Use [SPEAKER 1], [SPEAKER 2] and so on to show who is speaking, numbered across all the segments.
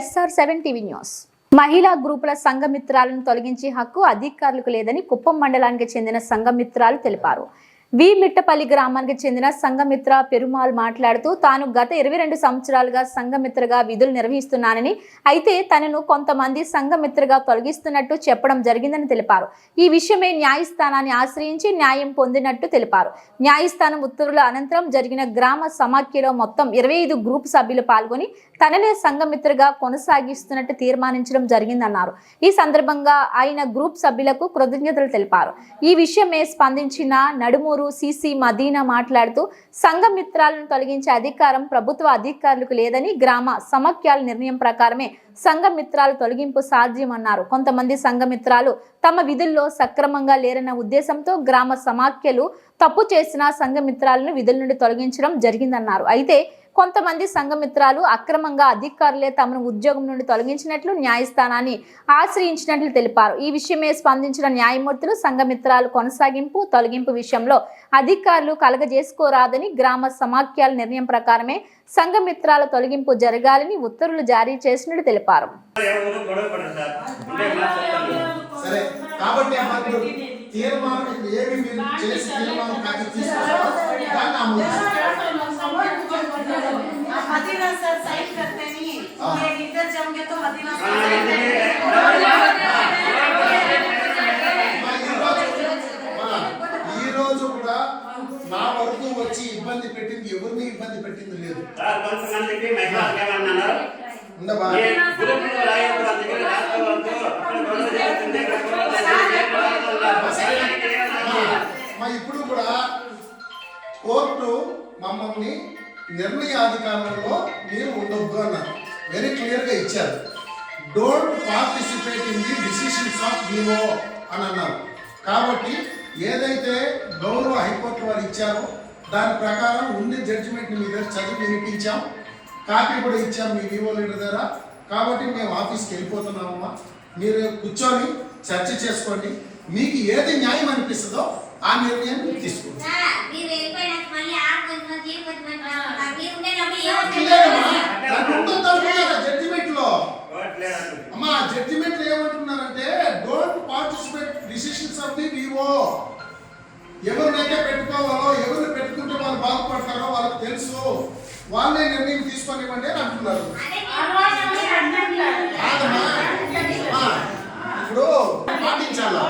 [SPEAKER 1] SR7 TV news. మహిళా గ్రూపుల సంఘమిత్రాలను తొలగించే హక్కు అధికారులకు లేదని కుప్పం మండలానికి చెందిన సంఘమిత్రాలు తెలిపారు. వి మిట్టపల్లి గ్రామానికి చెందిన సంఘమిత్ర పెరుమాల్ మాట్లాడుతూ తాను గత 22 సంవత్సరాలుగా సంఘమిత్రగా విధులు నిర్వహిస్తున్నానని, అయితే తనను కొంతమంది సంఘమిత్రగా తొలగిస్తున్నట్టు చెప్పడం జరిగిందని తెలిపారు. ఈ విషయమై న్యాయస్థానాన్ని ఆశ్రయించి న్యాయం పొందినట్టు తెలిపారు. న్యాయస్థానం ఉత్తర్వుల అనంతరం జరిగిన గ్రామ సమాఖ్యలో మొత్తం 25 గ్రూప్ సభ్యులు పాల్గొని తననే సంఘమిత్రగా కొనసాగిస్తున్నట్టు తీర్మానించడం జరిగిందన్నారు. ఈ సందర్భంగా ఆయన గ్రూప్ సభ్యులకు కృతజ్ఞతలు తెలిపారు. ఈ విషయమే స్పందించిన నడుమూరు సిసి మదీనా మాట్లాడుతూ సంఘమిత్రాలను తొలగించే అధికారం ప్రభుత్వ అధికారులకు లేదని, గ్రామ సమాఖ్యల నిర్ణయం ప్రకారమే సంఘమిత్రాల తొలగింపు సాధ్యమన్నారు. కొంతమంది సంఘమిత్రాలు తమ విధుల్లో సక్రమంగా లేరన్న ఉద్దేశంతో గ్రామ సమాఖ్యలు తప్పు చేసిన సంఘమిత్రాలను విధుల నుండి తొలగించడం జరిగిందన్నారు. అయితే కొంతమంది సంఘమిత్రాలు అక్రమంగా అధికారులే తమను ఉద్యోగం నుండి తొలగించినట్లు న్యాయస్థానాన్ని ఆశ్రయించినట్లు తెలిపారు. ఈ విషయమే స్పందించిన న్యాయమూర్తులు సంఘమిత్రాలు కొనసాగింపు తొలగింపు విషయంలో అధికారులు కలగజేసుకోరాదని, గ్రామ సమాఖ్యల నిర్ణయం ప్రకారమే సంఘమిత్రాల తొలగింపు జరగాలని ఉత్తర్వులు జారీ చేసినట్లు తెలిపారు.
[SPEAKER 2] मदीना सर साइन करते नहीं ये इधर जम के तो मदीना
[SPEAKER 3] ఈ రోజు కూడా నా వరకు వచ్చి ఇబ్బంది పెట్టింది ఎవరిని ఇబ్బంది పెట్టింది లేదు.
[SPEAKER 4] కొంతమందికి మహిళలకు ఏమన్నారు
[SPEAKER 3] ఉండబా ఇప్పుడు కూడా కోర్టు మమ్మల్ని నిర్ణయాధికారంలో మీరు ఉండొద్దు అన్నారు. వెరీ క్లియర్గా ఇచ్చారు. Don't participate in the decisions of Vivo అని అన్నారు. కాబట్టి ఏదైతే గౌరవ హైకోర్టు వారు ఇచ్చారో దాని ప్రకారం ఉన్న జడ్జిమెంట్ మీ దగ్గర చదివి వినిపించాం, కాపీ కూడా ఇచ్చాం మీ వివో లీడర్ దగ్గర. కాబట్టి మేము ఆఫీస్కి వెళ్ళిపోతున్నామమ్మా, మీరు కూర్చొని చర్చ చేసుకోండి, మీకు ఏది న్యాయం అనిపిస్తుందో ఆ నిర్ణయం తీసుకోండి. జడ్జిమెంట్ లో అమ్మా జడ్జిమెంట్ ఏమంటున్నారంటే don't participate decisions of the Vivo. ఎవరినైతే పెట్టుకోవాలో, ఎవరిని పెట్టుకుంటే వాళ్ళు బాగుపడతారో వాళ్ళకి తెలుసు, వాళ్ళే నిర్ణయం తీసుకొనివ్వండి అని అంటున్నారు. ఇప్పుడు పాటించాలా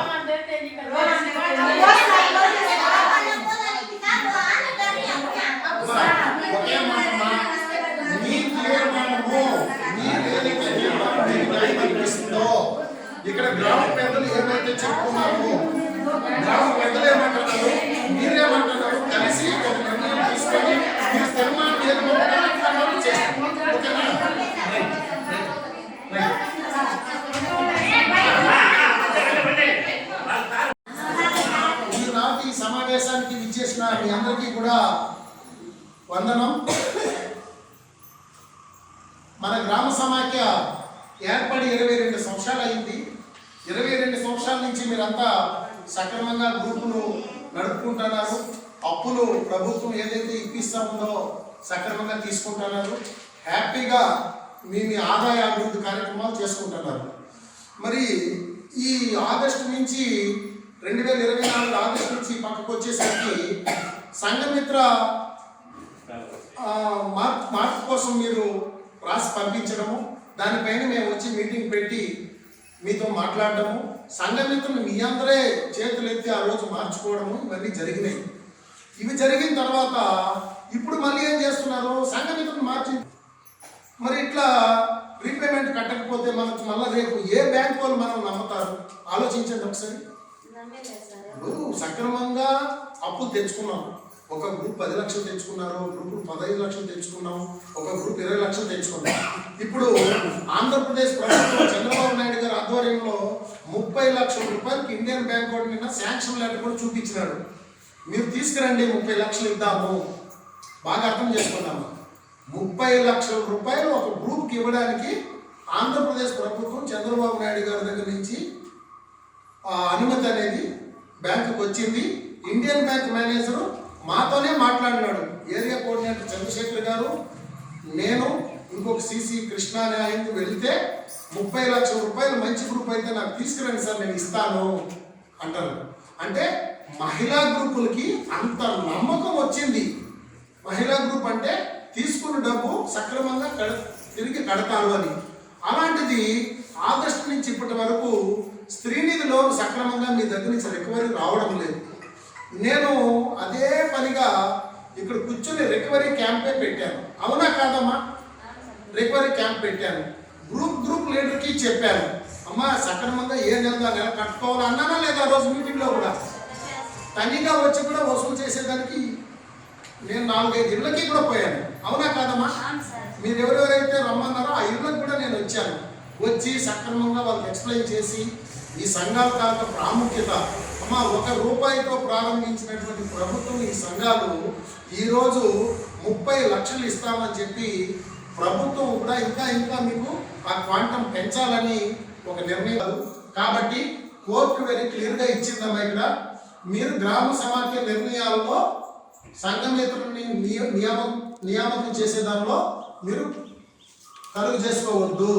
[SPEAKER 3] ఒకే మాటమ్మా, మీ తీర్మానము మీరేదైతే తీర్మానం మీకు న్యాయం అనిపిస్తుందో, ఇక్కడ గ్రామ పెద్దలు ఏమైతే చెప్పుకున్నారో, గ్రామ పెద్దలు ఏమంటున్నారు, మీరేమంటున్నారు, కలిసి ఒక నిర్ణయం తీసుకొని మీరు తీర్మానం ఏర్పడాలని చేస్తారు. ఓకేనా? ఈనాటి ఈ సమావేశానికి విచ్చేసిన మీ అందరికీ కూడా వందనం. మన గ్రామ సమాఖ్య ఏర్పడి 22 సంవత్సరాలు అయింది. 22 సంవత్సరాల నుంచి మీరంతా సక్రమంగా గ్రూపులు నడుపుకుంటున్నారు. అప్పులు ప్రభుత్వం ఏదైతే ఇప్పిస్తా ఉందో సక్రమంగా తీసుకుంటున్నారు. హ్యాపీగా మీ ఆదాయ అభివృద్ధి కార్యక్రమాలు చేసుకుంటున్నారు. మరి ఈ ఆగస్టు నుంచి 2024 ఆగస్టు నుంచి పక్కకు వచ్చేసరికి సంఘమిత్ర మార్పు కోసం మీరు రాసి పంపించడము, దానిపైన మేము వచ్చి మీటింగ్ పెట్టి మీతో మాట్లాడటము, సంఘమిత్రులు మీ అందరే చేతులు ఎత్తి ఆ రోజు మార్చుకోవడము, ఇవన్నీ జరిగినాయి. ఇవి జరిగిన తర్వాత ఇప్పుడు మళ్ళీ ఏం చేస్తున్నారు, సంఘమిత్రులు మార్చి మరి ఇట్లా రీపేమెంట్ కట్టకపోతే మనకు మళ్ళీ రేపు ఏ బ్యాంక్ వాళ్ళు మనం నమ్ముతారు? ఆలోచించండి ఒకసారి. ఇప్పుడు సక్రమంగా అప్పులు తెచ్చుకున్నాం. ఒక గ్రూప్ 10 లక్షలు తెచ్చుకున్నారు, గ్రూప్ 15 లక్షలు తెచ్చుకున్నాం, ఒక గ్రూప్ 20 లక్షలు తెచ్చుకున్నాం. ఇప్పుడు ఆంధ్రప్రదేశ్ ప్రభుత్వం చంద్రబాబు నాయుడు గారి ఆధ్వర్యంలో 30 లక్షల రూపాయలకి ఇండియన్ బ్యాంక్ వాడు నిన్న శాంక్షన్ లెటర్ కూడా చూపించినాడు. మీరు తీసుకురండి 30 లక్షలు ఇద్దాము. బాగా అర్థం చేసుకున్నాము. 30 లక్షల రూపాయలు ఒక గ్రూప్కి ఇవ్వడానికి ఆంధ్రప్రదేశ్ ప్రభుత్వం చంద్రబాబు నాయుడు గారి దగ్గర నుంచి అనుమతి అనేది బ్యాంకుకి వచ్చింది. ఇండియన్ బ్యాంక్ మేనేజరు మాతోనే మాట్లాడినాడు. ఏరియా కోఆర్డినేటర్ చంద్రశేఖర్ గారు, నేను ఇంకొక సిసి కృష్ణా అనే ఆయనకు వెళ్తే 30 లక్షల రూపాయలు మంచి గ్రూప్ అయితే నాకు తీసుకురండి సార్ నేను ఇస్తాను అంటారు. అంటే మహిళా గ్రూపులకి అంత నమ్మకం వచ్చింది. మహిళా గ్రూప్ అంటే తీసుకున్న డబ్బు సక్రమంగా తిరిగి కడతారు అని. అలాంటిది ఆగస్టు నుంచి ఇప్పటి వరకు స్త్రీనిధి లోన్ సక్రమంగా మీ దగ్గర నుంచి రికవరీ రావడం లేదు. నేను అదే పనిగా ఇక్కడ కూర్చొని రికవరీ క్యాంపే పెట్టాను. అవునా కాదమ్మా? రికవరీ క్యాంప్ పెట్టాను. గ్రూప్ లీడర్కి చెప్పాను, అమ్మా సక్రమంగా ఏ నెల కట్టుకోవాలి అన్నానా లేదా? ఆ రోజు మీటింగ్లో కూడా తనిగా వచ్చి కూడా వసూలు చేసేదానికి నేను 4-5 ఇళ్ళకి కూడా పోయాను. అవునా కాదమ్మా? మీరు ఎవరెవరైతే రమ్మన్నారో ఆ ఇళ్ళకి కూడా నేను వచ్చి సక్రమంగా వాళ్ళకి ఎక్స్ప్లెయిన్ చేసి ఈ సంఘాల కాక ప్రాముఖ్యత, అమ్మా 1 రూపాయితో ప్రారంభించినటువంటి ప్రభుత్వం ఈ సంఘాలు ఈరోజు 30 లక్షలు ఇస్తామని చెప్పి ప్రభుత్వం కూడా ఇంకా మీకు ఆ క్వాంటం పెంచాలని ఒక నిర్ణయం. కాబట్టి కోర్టు వెరీ క్లియర్గా ఇచ్చిందమ్మా ఇక్కడ, మీరు గ్రామ సమాఖ్య నిర్ణయాల్లో సంఘమిత్రుల్ని నియామకం చేసే దానిలో మీరు కలుగు చేసుకోవద్దు.